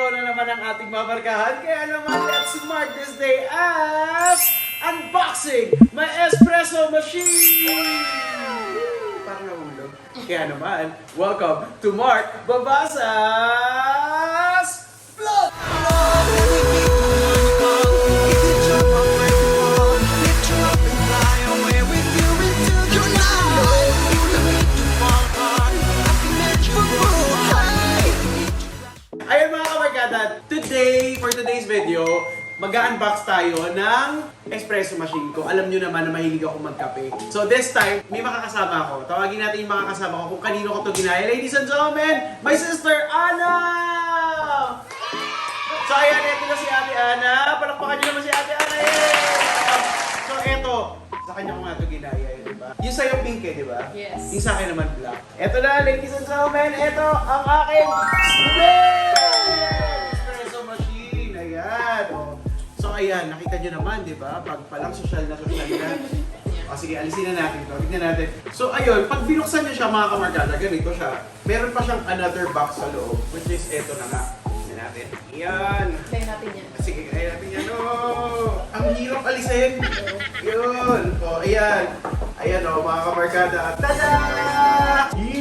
araw na naman ang ating mabarkahan. Kaya naman, let's mark this day as unboxing my espresso machine! Parang nahulog. Kaya naman, welcome to Mark Babasa's Vlog! Ayun mga kabarkada, for today's video, mag-unbox tayo ng espresso machine ko. Alam nyo naman na mahilig ako magkape. So this time, may makakasama ako. Tawagin natin yung makakasama ko kung kanino ko to ginaya. Ladies and gentlemen, my sister Ana! So ayan, ito na si Ate Ana. Palakpakan nyo naman si Ate Ana. So eto, sa kanya ko nga ito ginaya, diba? Yung sa'yo pink eh, diba? Yes. Yung sa akin naman black. Eto na, ladies and gentlemen, eto ang aking espresso machine. Ayan, oh. So ayan, nakita nyo naman, diba? Pag palang social na. O sige, alisin na natin ito. Tignan natin. So ayun, pag binuksan nyo siya mga kamarkada, ganito siya. Meron pa siyang another box sa loob, which is eto na nga. Tignan natin. Ayan. Try natin yan. Sige, kaya natin yan. Oh, ang hirap alisin. Yun. O, ayan. Ayan o, mga kamarkada. Tada!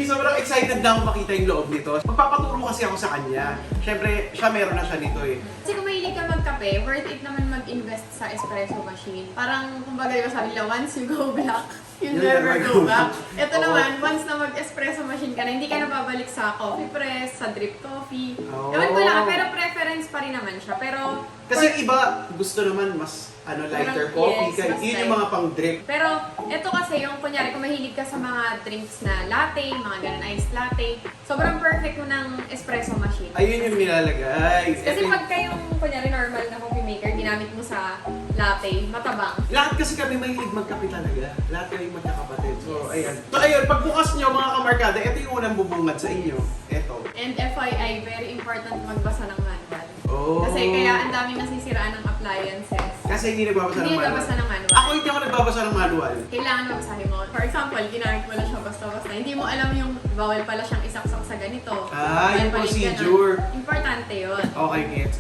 Sobrang excited na ako makita yung loob nito. Magpapaturo kasi ako sa kanya. Siyempre, siya meron na siya nito eh. Kasi kung mahilig ka magkape, worth it naman mag-invest sa espresso machine. Parang, kumbaga diba sabi nila, once you go black, you'll never go back. Ito naman, once na mag-espresso machine ka na, hindi ka na babalik sa coffee press, sa drip coffee. Ewan ko lang, pero preference pa rin naman siya. Pero, kasi yung iba, gusto naman mas lighter coffee. Yes, Yun yung mga pang drip. Pero, ito kasi yung, kunyari, kung mahilig ka sa mga drinks na latte, mga ganun iced latte, sobrang perfect mo ng espresso machine. Ayun yung nilalagay. Kasi pagka yung, kunyari, normal na coffee maker, ginamit mo sa latte, matabang. Lahat kasi kami mahilig magkape talaga. Lahat kami magkakapatid. So, ayan. So, ayun, pagbukas nyo mga kamarkada, ito yung unang bubungad sa inyo. Ito. And FYI, very important magbasa ng manual. Oh. Kasi kaya ang daming nasisiraan ng appliances. Kasi hindi nagbabasa ng Hindi manual. nagbabasa ng manual. Ako hindi ako nagbabasa ng manual. Kailangan mabasahin mo. For example, ginamit mo lang siya basta-basta. Hindi mo alam yung bawal pala siyang isaksak sa ganito. Ah, yung Bawal pala procedure. ganun. Importante yun. Okay, gets.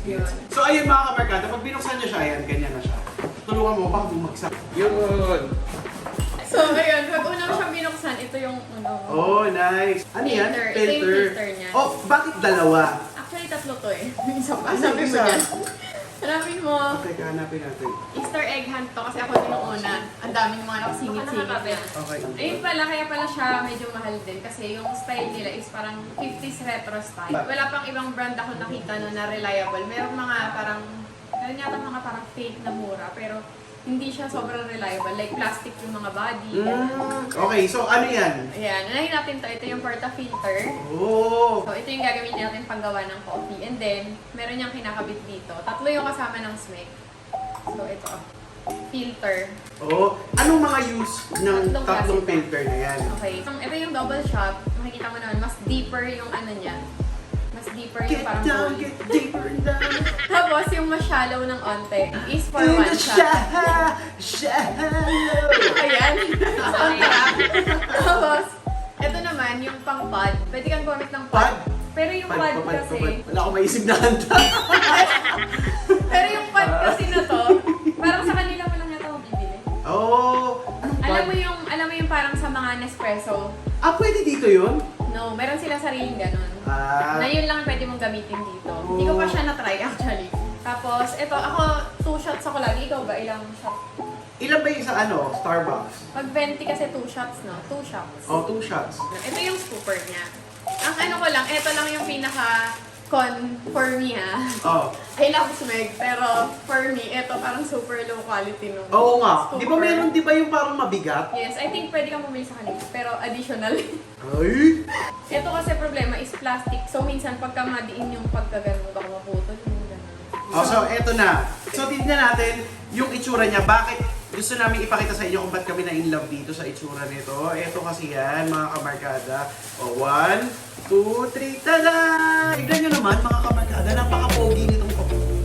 So, ayun mga kamarkada, pag binuksan nyo siya, ayan, ganyan na siya. Tulungan mo, baka bumagsak. Yun! So, ayun, pag una mo siyang binuksan, ito yung Oh, nice. Ano yan? Filter. Ito yung filter niya. Oh, bakit dalawa? Actually, tatlo to eh. Isa pa. Ano Sabi mo isa? dyan. Hanapin mo. Okay, hanapin natin. Easter egg hunt to kasi ako din yung una. Ang daming mga nakasingit-singit na. Okay. Ayun pala, kaya pala siya medyo mahal din kasi yung style nila is parang 50s retro style. Wala pang ibang brand ako nakita no na reliable. Merong mga parang, meron yata mga parang fake na mura pero hindi siya sobrang reliable. Like plastic yung mga body. Okay, so ano yan? Ayan, unahin natin to. Ito yung porta-filter. Oh! So ito yung gagamitin natin panggawa ng coffee. And then, meron niyang kinakabit dito. Tatlo yung kasama ng SMEC. So ito, filter. Oh, anong mga use ng Tatlong tatlong klase. filter na yan? Okay. So, ito yung double shot. Makikita mo naman, mas deeper yung ano niya. Mas deeper yung Get parang down, hole. get deeper down. Tapos, yung mas shallow ng onte is for In one the shot. shallow. Ayan. Tapos, ito naman, yung pang pod. Pwede kang gumamit ng pod. Pod? Pero yung pod kasi, Wala akong maisip na handa. pero yung pod kasi na to, parang sa kanila mo lang yata ako bibili. Oh, anong pod? Alam mo yung parang sa mga Nespresso. Ah, pwede dito yun? No, meron sila sariling ganun. Ah. Na yun lang pwede mong gamitin dito. Hindi ko pa siya na-try actually. Tapos, ito, ako, 2 shots ako lagi. Ikaw ba? Ilang shots? Ilan ba yung sa Starbucks? Pag 20 kasi 2 shots, no? 2 shots. Oh, 2 shots. Ito yung scooper niya. Ang ano ko lang, ito lang yung pinaka-con for me ha. Oh. I love Smeg, pero for me, ito parang super low quality nung Oo nga. scooper. Di ba yung parang mabigat? Yes, I think pwede kang bumili sa kanila. Pero additional. Ay! Ito kasi problema is plastic. So minsan pagka madiin yung pagkagano, baka maputol yung gano'n. Oh, so eto na. So tignan natin yung itsura niya. Bakit gusto namin ipakita sa inyo kung ba't kami na-in-love dito sa itsura nito. Ito kasi yan, mga kamarkada. O, 1, 2, 3, tada! Tignan nyo naman, mga kamarkada, napaka-pogi nitong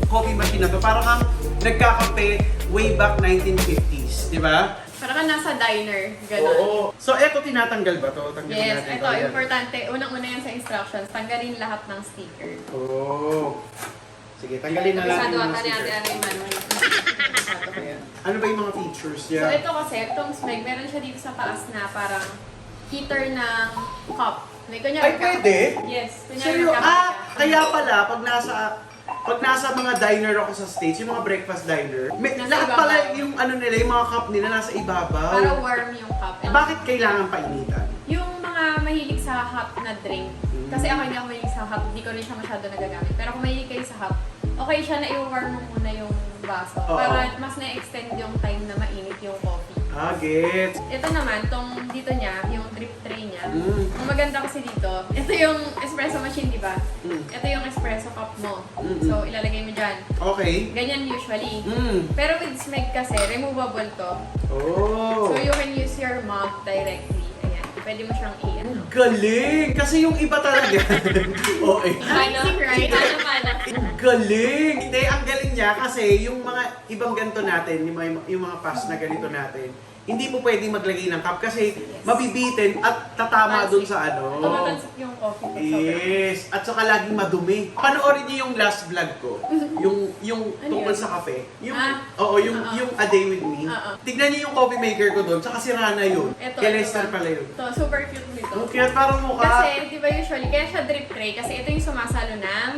coffee machine na to. Parang kang nagkakape way back 1950s, di ba? Para Baka nasa diner, gano'n. Oo. So, eto tinatanggal ba to? Tanggalin Yes, natin ito, to. Ayan. importante. Unang-una yan sa instructions, tanggalin lahat ng sticker. Oo. Sige, tanggalin na natin Kabisado yung ata mga ni Ate sticker. Ana yung manual. Kabisado ko yan. Ano ba yung mga features niya? So ito kasi, itong smeg, meron siya dito sa taas na parang heater ng cup. May kunyari Ay, pwede? Yes. Kunyari Seryo? magkape Ah, ka. kaya pala, pag nasa mga diner ako sa States, yung mga breakfast diner, Nasa lahat ibabaw. pala yung ano nila, yung mga cup nila nasa ibabaw. Para warm yung cup. Eh, bakit kailangan painitan? Yung mga mahilig sa hot na drink, kasi ako hindi ako mahilig sa hot, hindi ko rin siya masyado nagagamit. Pero kung mahilig kayo sa hot, okay siya na i-warm mo muna yung baso. Oo. Para mas na-extend yung time na mainit yung coffee. Ah, gets. Ito naman, tong dito niya, yung drip tray niya. Mm. Ang maganda kasi dito, ito yung espresso machine, di ba? Mm. Ito yung espresso cup mo. Mm-mm. So, ilalagay mo dyan. Okay. Ganyan usually. Mm. Pero with Smeg kasi, removable to. Oh. So, you can use your mug directly. Ayan. Pwede mo siyang i-ano. Galing! Kasi yung iba talaga. okay. Amazing, right? Ang galing! Hindi, ang galing niya kasi yung mga ibang ganito natin, yung mga pass na ganito natin, hindi po pwedeng maglagay ng cup kasi mabibitin at tatama dun sa ano. Tumatansik yung coffee. pag sobrang- Yes! At saka laging madumi. Panoorin niyo yung last vlog ko. yung Ano tungkol yun? sa kape. Yung, Ah. yung A Day With Me. Tignan niyo yung coffee maker ko doon. Tsaka si Rana yun. Ito, Kay ito Lester ba? pala yun. Ito, super cute nito. Ang cute, parang mukha. Kasi, di ba usually, kaya siya drip tray kasi ito yung sumasalo ng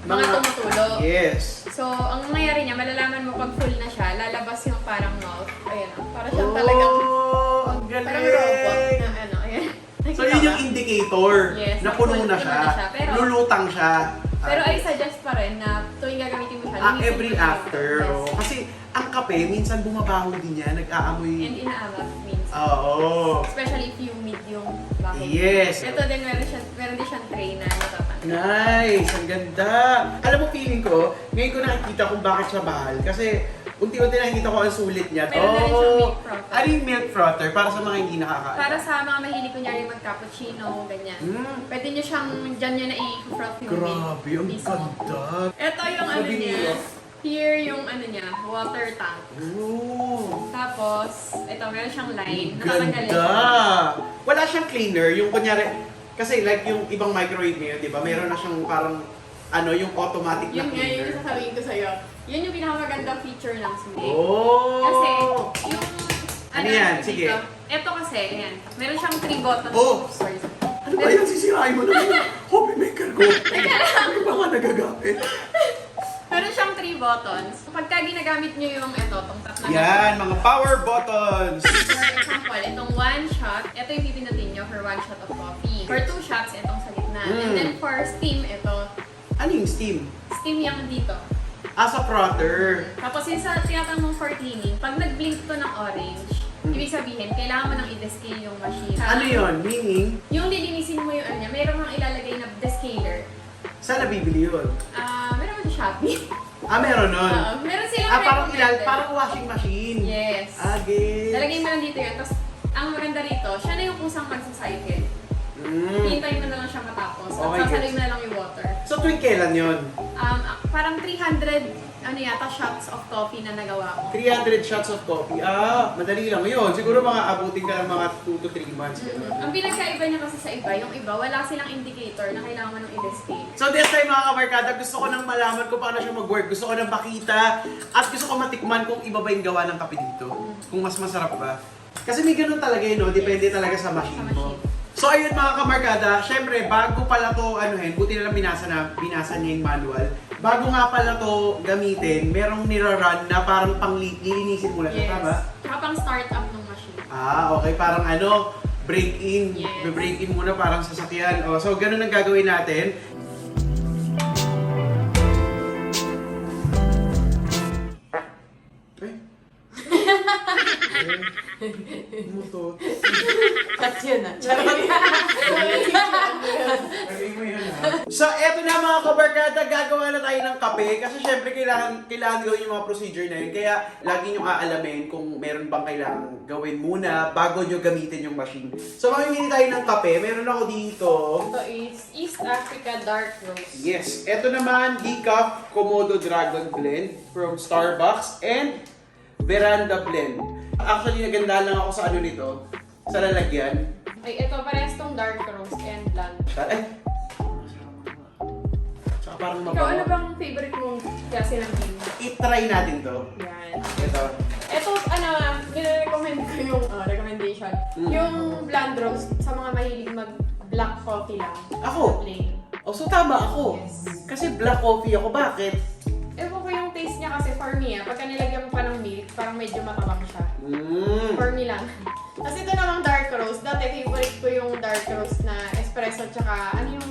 mga tumutulo. Yes. So, ang nangyayari niya, malalaman mo pag full na siya, lalabas yung parang mouth. Ayan, para siyang talagang, Oh, ang galing. parang robot na ano, ayan. So, Nakita yun ba? yung indicator Yes, na puno full na na siya. siya, pero- Lulutang siya. Pero I suggest pa rin na tuwing gagamitin mo siya, linisin Every mo yung- after. Yes. Oh. Kasi ang kape, minsan bumabaho din yan. Nag-aamoy. And inaamat means. Oo. Especially if humid yung bahay. Yes. Ito din, meron din siyang tray na natatanggal. Nice! Ang ganda! Alam mo, feeling ko, ngayon ko nakikita kung bakit siya mahal. Kasi, unti-unti nakikita ko ang sulit niya. Meron na rin siyang milk frother. Ano yung milk frother? Para sa mga hindi nakakaalam. Para sa mga mahilig kunyari mag-cappuccino, ganyan. Mm. Pwede nyo siyang, dyan nyo na i-froth yung milk. Grabe, ang mismo. ganda! Ito yung ano Sabi niya. niyo. Here yung ano niya, water tank. Ooh! Tapos, ito, meron siyang line. Ang Natatanggalin. ganda! Wala siyang cleaner, yung kunyari, kasi like yung ibang microwave ngayon, di ba? Meron na siyang parang, ano, yung automatic na Yun nga cleaner. yung sasabihin ko sa'yo. Yun yung pinakamagandang feature ng Smeg. Oh! Kasi, yung... Ano yan? Sige. dito, ito kasi, ayan. Meron siyang 3 buttons. Oh! Sorry. Ano ba yan? Sisirain mo na yung hobby maker ko. Ano ba nga nagagamit? Meron siyang 3 buttons. Pagka ginagamit nyo yung ito, tong tatlo na Yan, mga power buttons. For example, itong 1 shot, ito yung pipindutin nyo for 1 shot of coffee. For 2 shots, itong sa gitna. And then for steam, ito. Ano yung steam? Steam yung dito. As a frother. Tapos yung sa tiyatang mong for cleaning, pag nag-blink to ng orange, ibig sabihin, kailangan mo nang i-descale yung machine. Ano yun? Meaning, Yung lilinisin mo yung ano niya, meron kang ilalagay na descaler. saan nabibili yun? Meron mo sa Shopee. Meron nun. Meron silang Parang recommended. parang washing machine. Yes. Gets. Lalagay mo lang dito yun. Tapos, ang maganda rito, siya na yung kusang magsacycle. Mm. Hintayin mo na lang siya matapos. At Okay, sasalay gets. mo na lang yung water. So, tuwing kailan yun? Parang 300 shots of coffee na nagawa ko. 300 shots of coffee. Madali lang yun. Siguro mga abutin ka ng mga 2 to 3 months. Ang pinagkaiba niya kasi sa iba, yung iba, wala silang indicator na kailangan mo nang i-descale. So this time mga kabarkada, gusto ko nang malaman kung paano siya mag-work. Gusto ko nang makita at gusto ko matikman kung iba ba yung gawa ng kape dito. Kung mas masarap ba. Kasi may ganun talaga yun, no? Depende talaga sa machine mo. So ayun mga kamarkada, syempre bago pala to buti na lang binasa niya yung manual. Bago nga pala to gamitin, merong nirarun na parang lilinisin mo lang siya, tama? Tsaka pang start up ng machine. Okay, parang break-in. Yes. Break-in muna parang sasakyan. So ganun ang gagawin natin. Muto. Cut yun ah. So, eto na mga kabarkada, gagawa na tayo ng kape kasi syempre kailangan gawin yung mga procedure na yun. Kaya lagi nyo aalamin kung meron bang kailangan gawin muna bago nyo gamitin yung machine. So, mamimili tayo ng kape. Meron ako dito. Ito is East Africa Dark Roast. Yes, eto naman, Decaf Komodo Dragon Blend from Starbucks and Veranda Blend. Actually, naganda lang ako sa ano nito. Sa lalagyan. Ay, ito, parehas tong dark roast and blonde. Ay! Tsaka parang Ikaw, mabango. ano bang favorite mong klase ng bean? I-try natin to. Yan. Ito. Ito, nire-recommend ko yung recommendation. Yung blonde roast sa mga mahilig mag-black coffee lang. Ako? Plain. Oh, so tama ako. Yes. Kasi black coffee ako. Bakit? Ewan ko yung taste niya kasi for me, pagka nilagyan mo pa ng milk, parang medyo matabang siya. For me lang. Kasi ito namang dark roast. Dati favorite ko yung dark roast na espresso tsaka ano yung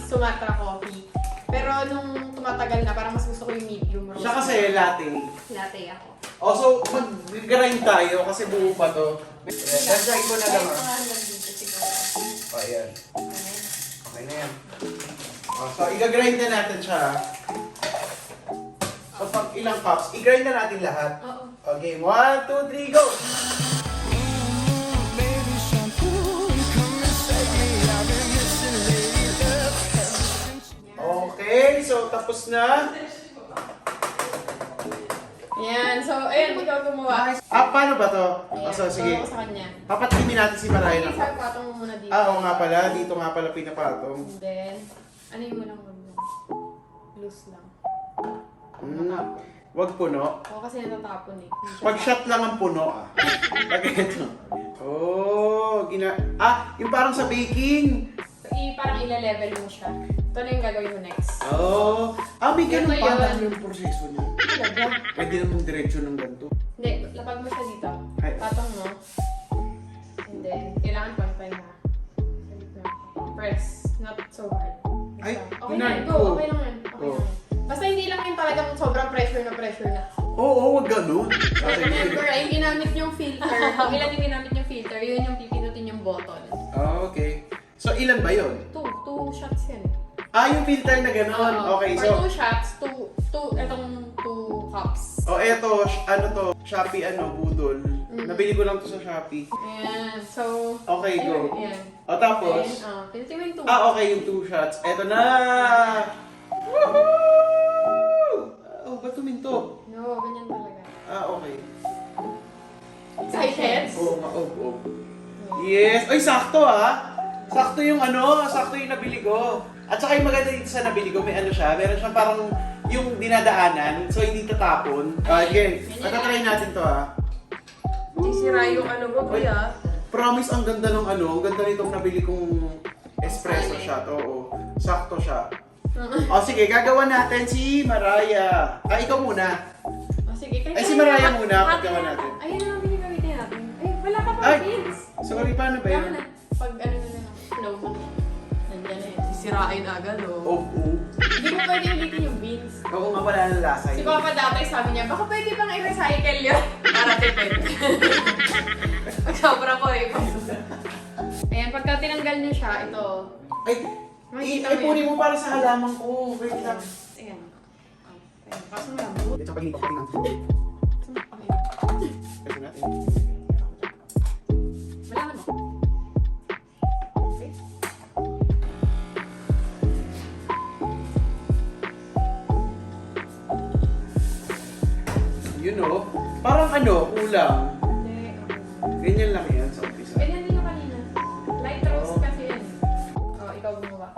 Sumatra coffee. Pero nung tumatagal na, parang mas gusto ko yung medium roast. Siya kasi latte. Latte ako. Oh, so mag-grind tayo kasi buo pa to. Dadagdag ko na lang. Oh, ayan. Okay na yan. Oh, so, i-grind na natin siya. So, pag ilang cups, i-grind na natin lahat. Oo. Okay, 1, 2, 3, go! Okay, so tapos na. Yan. So, ayan, ikaw gumawa. Paano ba to? Ayan, So, sige. ko sa kanya. Papatikimin natin si Maraya ng Isang patong mo muna dito. Oo nga pala, dito nga pala pinapatong. And then, ano yung walang wag mo? Loose lang. Wag puno. Oo, kasi natatapon eh. Hindi siya Pag shot lang ang puno Pag ito. Oh, yung parang sa baking. So, parang ila-level mo siya. Ito na yung gagawin mo next. Oh. May ganun Ito pa. yun. Ano yung proseso niya? Talaga? Pwede namang diretso ng ganito. Hindi, lapag mo siya dito. Ay. Patong mo. And then, kailangan pantay na. Sa gitna. Press. Not so hard. Ay, Okay na, hinaan go. ko. Okay lang yan. Okay Oh. lang yan. Basta hindi lang yung talagang sobrang pressure na. Oo, wag ganun. Remember, yung ginamit yung filter. Pag ilan yung ginamit yung filter, yun yung pipindutin yung button. Okay. So, ilan ba yun? Two shots yan eh. Yung filter na gano'n. Oo. Okay, For so... 2 shots, itong 2 cups. Oh, eto, ano to? Shopee, budol. Mm. Nabili ko lang to sa Shopee. Ayan. So, Okay, go. Ayan. O, tapos... Pinutin mo yung 2. Okay, yung 2 shots. Eto na! Woohoo! Ba't tuminto? No, ganyan talaga. Okay. Excited? Oo. Yes! Ay, sakto Sakto yung sakto yung nabili ko. At saka yung maganda dito sa nabili ko, may siya, meron siyang parang yung dinadaanan, so hindi tatapon. Again, matatry natin to Hindi sira yung mo, kuya. Promise, ang ganda ng ang ganda nitong nabili kong espresso shot. Oo, sakto siya. Sige, gagawa natin si Maraya. Ikaw muna. Sige. Ay, si Maraya muna, paggawa natin. Ayun na lang pinagamitin natin. Ay, wala ka pa Ay! beans. Sorry, paano ba yun? Pag ano na lang, flow mo. Nandiyan na yun. Sisirain agad, oh. Oo. Hindi mo pwede ulitin yung beans. Oo nga, wala ng lasa Si yun. Papa dati sabi niya, baka pwede bang i-recycle yun? Para tipid. Pag sobra ko eh. Ayan, pagka tinanggal niyo siya, ito. Ay, Makikita mo ipunin mo para sa halaman ko. Wait lang. Ayan. Ayan, kaso nga. Ito pag hindi ko tingnan. Okay. Kasi natin. Malaman mo. Okay. Parang kulang. Hindi. Ganyan lang yan sa umpisa. Ganyan din yung kanina. Light roast kasi yan. Ikaw gumawa.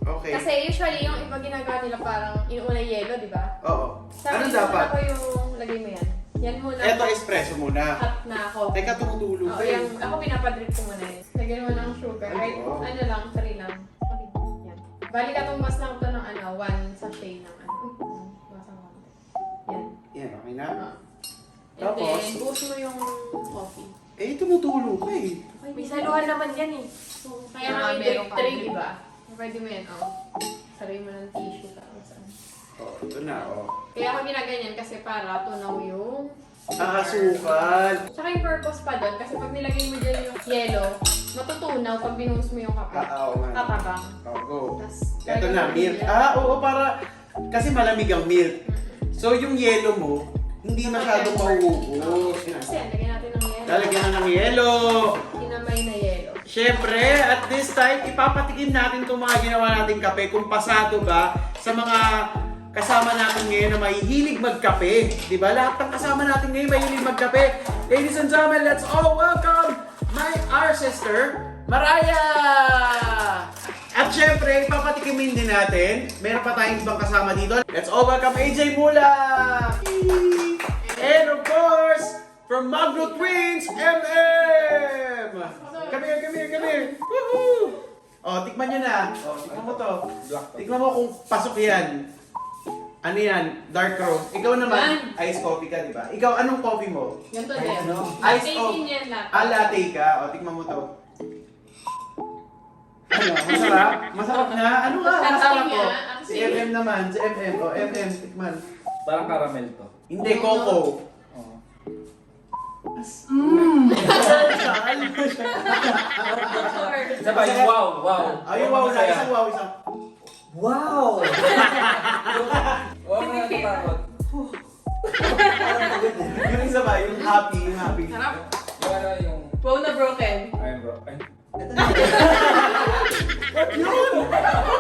Okay. Kasi usually, yung iba ginagawa nila parang inuuna yellow, di ba? Oo. Sa Anong akin, dapat? Ako yung lagay mo yan. Yan muna. Eto, espresso muna. Hot na ako. Teka, tumutulog Oo, ka eh. ako pinapadrip ko muna yun. Lagyan mo ng sugar. Ay, Right? wow. Ano lang, 3 lang. Okay, yan. Bali ka tumbas lang ito ng 1 sachet ng basang konti. Yan. Yan, okay na? And Tapos? then, boost mo yung coffee. Tumutulog ka eh. May saluhan naman yan eh. Kaya nga may meron drip ka. tray, di ba? Pwede mo yan, Saray mo ng tissue tapos Ito na, Kaya ako ginaganyan kasi para tunaw yung asukal. Tsaka yung purpose pa doon, kasi pag nilagay mo dyan yung yellow, matutunaw pag binuhos mo yung kape. Oo nga. Tatabang. Go. Tas, Ito lalagyan na, mo milk. nila. Oo, para, kasi malamig ang milk. So, yung yellow mo, hindi masyadong mauubos. Kasi yan, lagyan natin ng yellow. Lalagyan na ng yellow. Kinamay na yellow. Siyempre, at this time, ipapatikin natin itong mga ginawa nating kape kung pasado ba sa mga kasama natin ngayon na mahihilig magkape. Diba? Lahat ng kasama natin ngayon mahihilig magkape. Ladies and gentlemen, let's all welcome our sister, Mariah! At syempre, papatikimin din natin. Meron pa tayong ibang kasama dito. Let's all welcome AJ Mula! And of course, from Magno Twins, MM! Come here! Woohoo! Oh, tikman nyo na. Oh, tikman mo to. Tikman mo kung pasok yan. Ano yan? Dark roast. Ikaw naman, iced coffee ka, di ba? Ikaw, anong coffee mo? Ganito din. Iced 18 coffee. yan lahat. Latte ka. O, tikman mo to. Ano? Masarap? Masarap na? Ano nga? Masarap ko. Si MM naman. Si MM. O, MM, tikman. Parang caramel to. Hindi, coco. Oo. Isa pa, yung wow. Ay, wow na. Isang wow, isang. Wow! Wow na natatakot. Yung isa ba? Yung happy. Sarap. Yung ano, yung... Wow na broken. Ayun bro. Ay. Yun!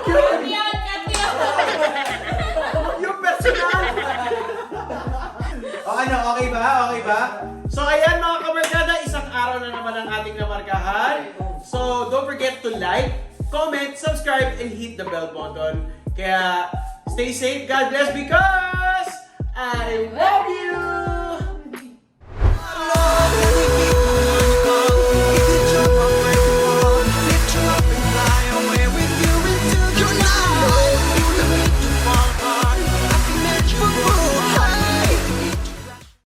Cut yan! Cut yan! Yung personal! O ano, okay ba? So ayan mga kamarkada, isang araw na naman ang ating namarkahan. So don't forget to like, comment, subscribe, and hit the bell button. Kaya stay safe, God bless, because I love you!